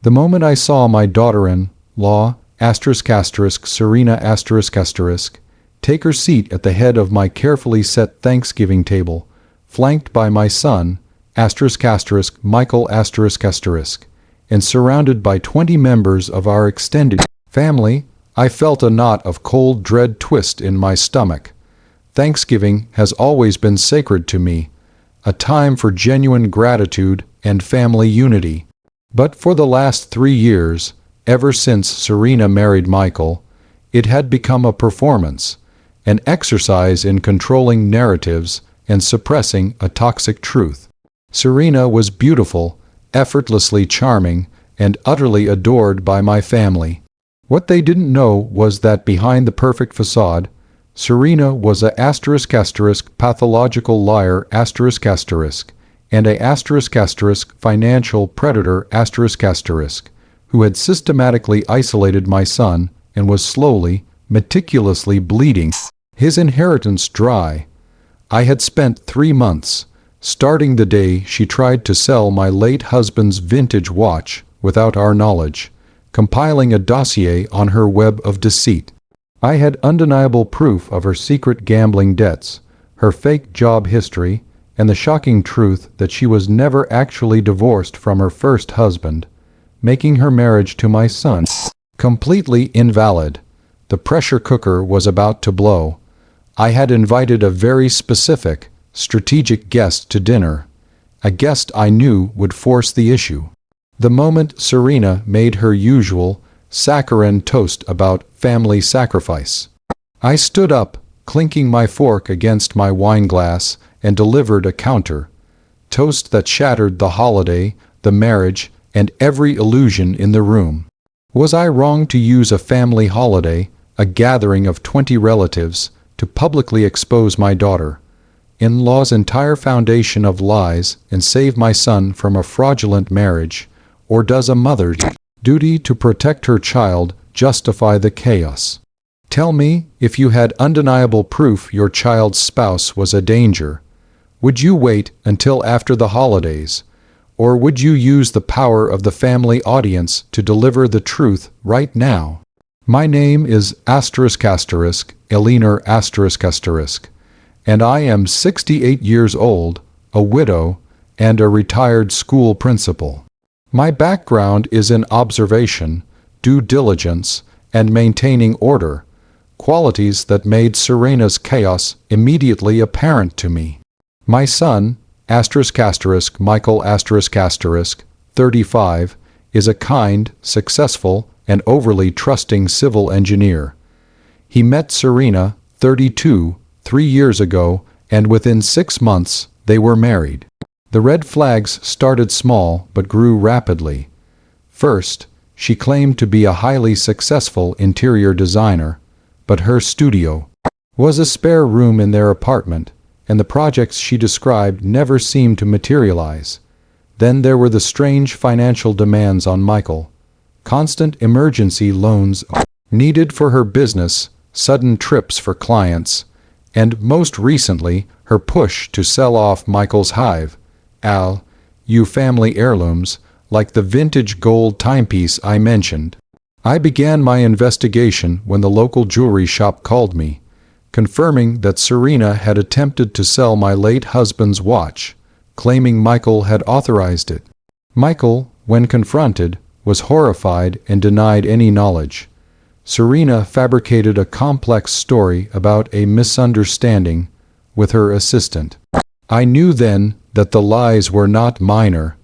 The moment I saw my daughter-in-law, Serena, take her seat at the head of my carefully set Thanksgiving table, flanked by my son, Michael, and surrounded by 20 members of our extended family, I felt a knot of cold dread twist in my stomach. Thanksgiving has always been sacred to me, a time for genuine gratitude and family unity. But for the last 3 years, ever since Serena married Michael, it had become a performance, an exercise in controlling narratives and suppressing a toxic truth. Serena was beautiful, effortlessly charming, and utterly adored by my family. What they didn't know was that behind the perfect facade, Serena was a pathological liar and a financial predator who had systematically isolated my son and was slowly, meticulously bleeding his inheritance dry. I had spent 3 months, starting the day she tried to sell my late husband's vintage watch without our knowledge, compiling a dossier on her web of deceit. I had undeniable proof of her secret gambling debts, her fake job history, and the shocking truth that she was never actually divorced from her first husband, making her marriage to my son completely invalid. The pressure cooker was about to blow. I had invited a very specific, strategic guest to dinner, a guest I knew would force the issue. The moment Serena made her usual, saccharine toast about family sacrifice, I stood up, clinking my fork against my wine glass, and delivered a counter toast that shattered the holiday, the marriage, and every illusion in the room. Was I wrong to use a family holiday, a gathering of 20 relatives, to publicly expose my daughter-in-law's entire foundation of lies and save my son from a fraudulent marriage? Or does a mother's duty to protect her child justify the chaos? Tell me, if you had undeniable proof your child's spouse was a danger, would you wait until after the holidays? Or would you use the power of the family audience to deliver the truth right now? My name is Elinor and I am 68 years old, a widow, and a retired school principal. My background is in observation, due diligence, and maintaining order, qualities that made Serena's chaos immediately apparent to me. My son, Michael, 35, is a kind, successful, and overly trusting civil engineer. He met Serena, 32, 3 years ago, and within 6 months they were married. The red flags started small but grew rapidly. First, she claimed to be a highly successful interior designer, but her studio was a spare room in their apartment, and the projects she described never seemed to materialize. Then there were the strange financial demands on Michael, constant emergency loans needed for her business, sudden trips for clients, and most recently her push to sell off Michael's hive, family heirlooms, like the vintage gold timepiece I mentioned. I began my investigation when the local jewelry shop called me, confirming that Serena had attempted to sell my late husband's watch, claiming Michael had authorized it. Michael, when confronted, was horrified and denied any knowledge. Serena fabricated a complex story about a misunderstanding with her assistant. I knew then that the lies were not minor,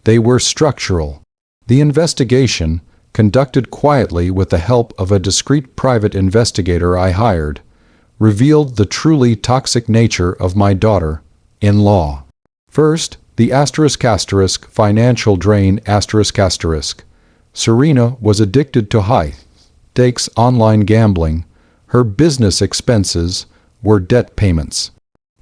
they were structural. The investigation, conducted quietly with the help of a discreet private investigator I hired, revealed the truly toxic nature of my daughter-in-law. First, the financial drain Serena was addicted to high-stakes online gambling. Her business expenses were debt payments.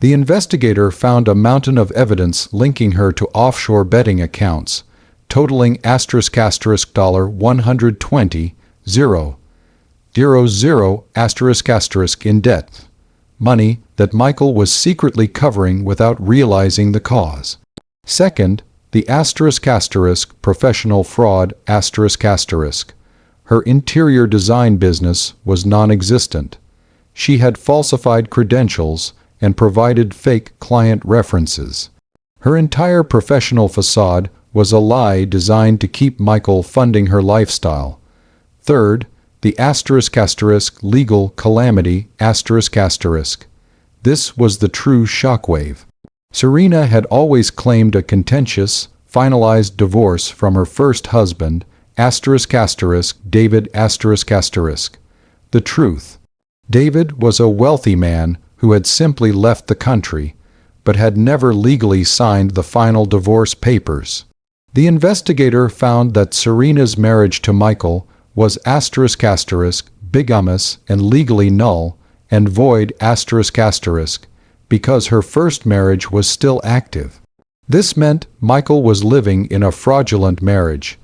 The investigator found a mountain of evidence linking her to offshore betting accounts, totaling $120,000 in debt, money that Michael was secretly covering without realizing the cause. Second, The professional fraud Her interior design business was non-existent. She had falsified credentials and provided fake client references. Her entire professional facade was a lie designed to keep Michael funding her lifestyle. Third, the legal calamity This was the true shockwave. Serena had always claimed a contentious, finalized divorce from her first husband, David The truth. David was a wealthy man who had simply left the country, but had never legally signed the final divorce papers. The investigator found that Serena's marriage to Michael was bigamous and legally null and void because her first marriage was still active. This meant Michael was living in a fraudulent marriage,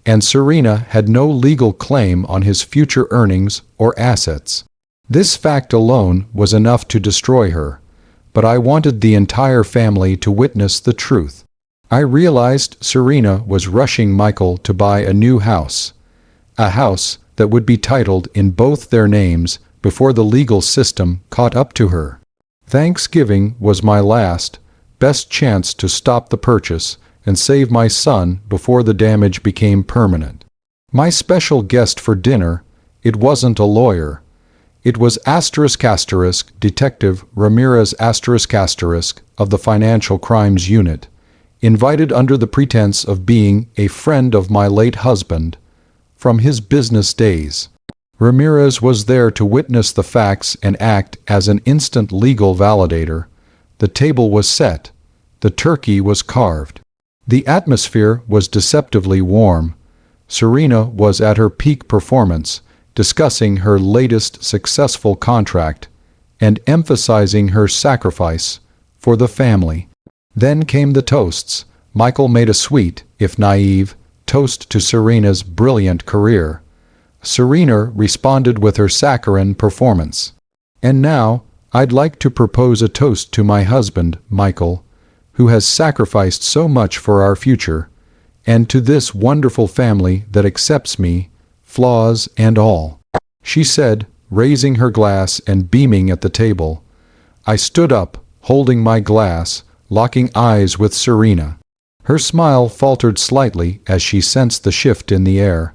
and Serena had no legal claim on his future earnings or assets. This fact alone was enough to destroy her, but I wanted the entire family to witness the truth. I realized Serena was rushing Michael to buy a new house, a house that would be titled in both their names before the legal system caught up to her. Thanksgiving was my best chance to stop the purchase and save my son before the damage became permanent. My special guest for dinner, it wasn't a lawyer. It was Detective Ramirez of the Financial Crimes Unit, invited under the pretense of being a friend of my late husband from his business days. Ramirez was there to witness the facts and act as an instant legal validator. The table was set. The turkey was carved. The atmosphere was deceptively warm. Serena was at her peak performance, discussing her latest successful contract and emphasizing her sacrifice for the family. Then came the toasts. Michael made a sweet, if naive, toast to Serena's brilliant career. Serena responded with her saccharine performance. And now, I'd like to propose a toast to my husband, Michael, who has sacrificed so much for our future, and to this wonderful family that accepts me, flaws and all. She said, raising her glass and beaming at the table. I stood up, holding my glass, locking eyes with Serena. Her smile faltered slightly as she sensed the shift in the air.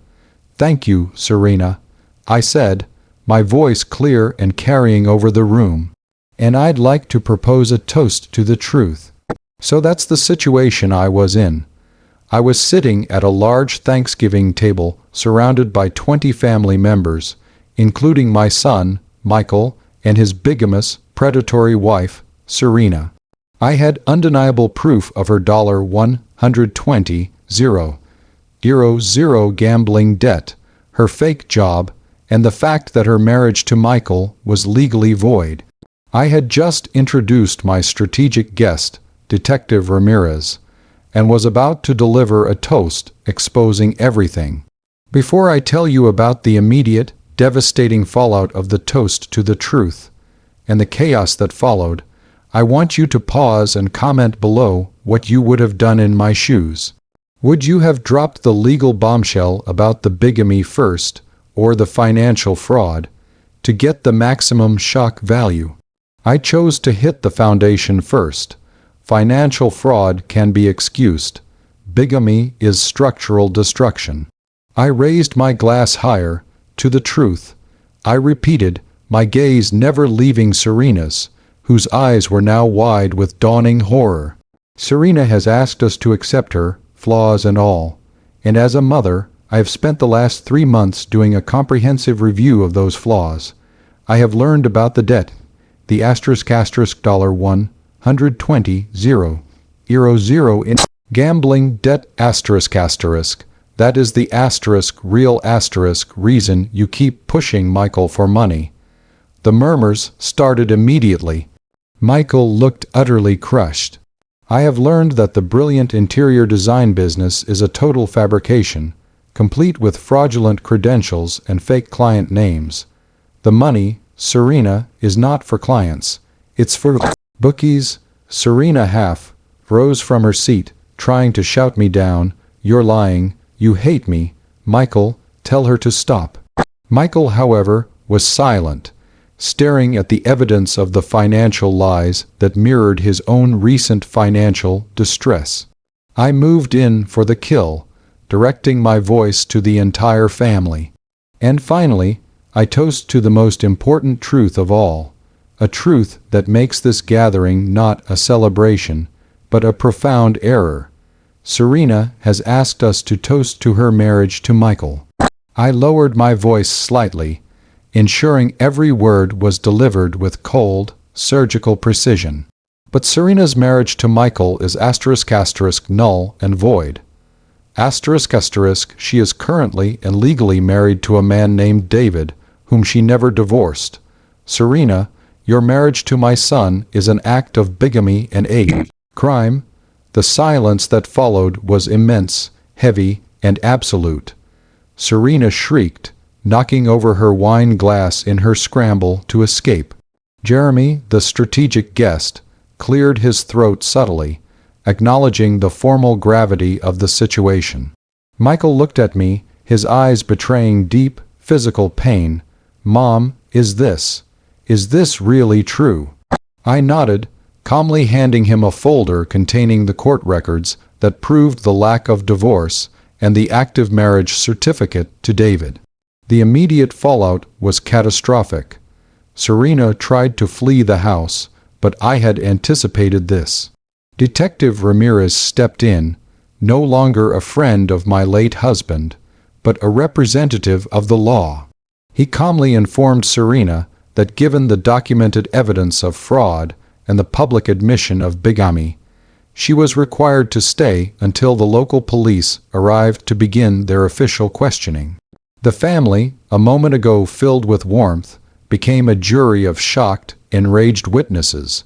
Thank you, Serena, I said, my voice clear and carrying over the room. And I'd like to propose a toast to the truth. So that's the situation I was in. I was sitting at a large Thanksgiving table surrounded by 20 family members, including my son, Michael, and his bigamous, predatory wife, Serena. I had undeniable proof of her $120,000 gambling debt, her fake job, and the fact that her marriage to Michael was legally void. I had just introduced my strategic guest, Detective Ramirez, and was about to deliver a toast exposing everything. Before I tell you about the immediate, devastating fallout of the toast to the truth, and the chaos that followed, I want you to pause and comment below what you would have done in my shoes. Would you have dropped the legal bombshell about the bigamy first, or the financial fraud, to get the maximum shock value? I chose to hit the foundation first. Financial fraud can be excused. Bigamy is structural destruction. I raised my glass higher, to the truth. I repeated, my gaze never leaving Serena's, whose eyes were now wide with dawning horror. Serena has asked us to accept her, flaws and all, and as a mother, I have spent the last 3 months doing a comprehensive review of those flaws. I have learned about the debt, the $120,000 in gambling debt that is the real reason you keep pushing Michael for money. The murmurs started immediately. Michael looked utterly crushed. I have learned that the brilliant interior design business is a total fabrication, complete with fraudulent credentials and fake client names. The money, Serena, is not for clients. It's for bookies. Serena rose from her seat, trying to shout me down. "You're lying. You hate me. Michael, tell her to stop." Michael, however, was silent, staring at the evidence of the financial lies that mirrored his own recent financial distress. I moved in for the kill, directing my voice to the entire family. And finally, I toast to the most important truth of all, a truth that makes this gathering not a celebration, but a profound error. Serena has asked us to toast to her marriage to Michael. I lowered my voice slightly, ensuring every word was delivered with cold, surgical precision. But Serena's marriage to Michael is *** null and void. *** She is currently and legally married to a man named David, whom she never divorced. Serena, your marriage to my son is an act of bigamy and hate crime. The silence that followed was immense, heavy, and absolute. Serena shrieked, knocking over her wine glass in her scramble to escape. Jeremy, the strategic guest, cleared his throat subtly, acknowledging the formal gravity of the situation. Michael looked at me, his eyes betraying deep, physical pain. "Mom, is this really true?" I nodded, calmly handing him a folder containing the court records that proved the lack of divorce and the active marriage certificate to David. The immediate fallout was catastrophic. Serena tried to flee the house, but I had anticipated this. Detective Ramirez stepped in, no longer a friend of my late husband, but a representative of the law. He calmly informed Serena that given the documented evidence of fraud and the public admission of bigamy, she was required to stay until the local police arrived to begin their official questioning. The family, a moment ago filled with warmth, became a jury of shocked, enraged witnesses.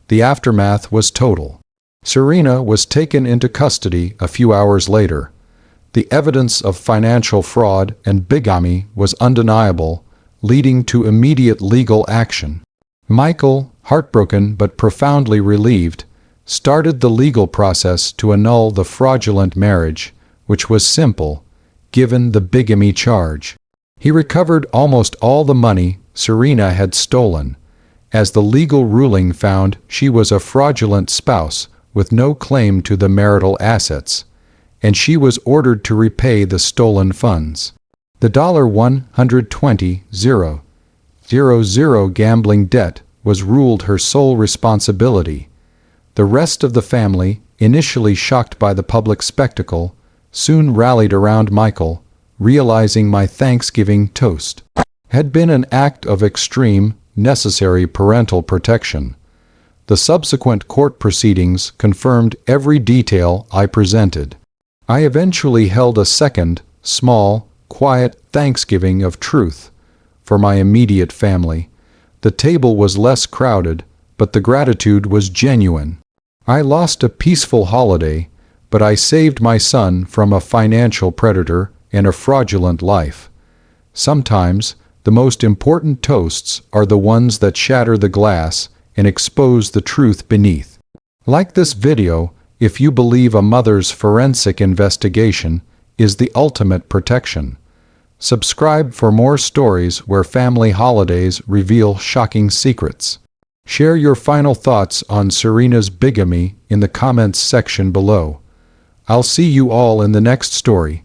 The aftermath was total. Serena was taken into custody a few hours later. The evidence of financial fraud and bigamy was undeniable, leading to immediate legal action. Michael, heartbroken but profoundly relieved, started the legal process to annul the fraudulent marriage, which was simple, given the bigamy charge. He recovered almost all the money Serena had stolen, as the legal ruling found she was a fraudulent spouse with no claim to the marital assets, and she was ordered to repay the stolen funds. The $120,000 gambling debt was ruled her sole responsibility. The rest of the family, initially shocked by the public spectacle, soon rallied around Michael, realizing my Thanksgiving toast had been an act of extreme, necessary parental protection. The subsequent court proceedings confirmed every detail I presented. I eventually held a second, small, quiet Thanksgiving of truth for my immediate family. The table was less crowded, but the gratitude was genuine. I lost a peaceful holiday, but I saved my son from a financial predator and a fraudulent life. Sometimes, the most important toasts are the ones that shatter the glass and expose the truth beneath. Like this video if you believe a mother's forensic investigation is the ultimate protection. Subscribe for more stories where family holidays reveal shocking secrets. Share your final thoughts on Serena's bigamy in the comments section below. I'll see you all in the next story.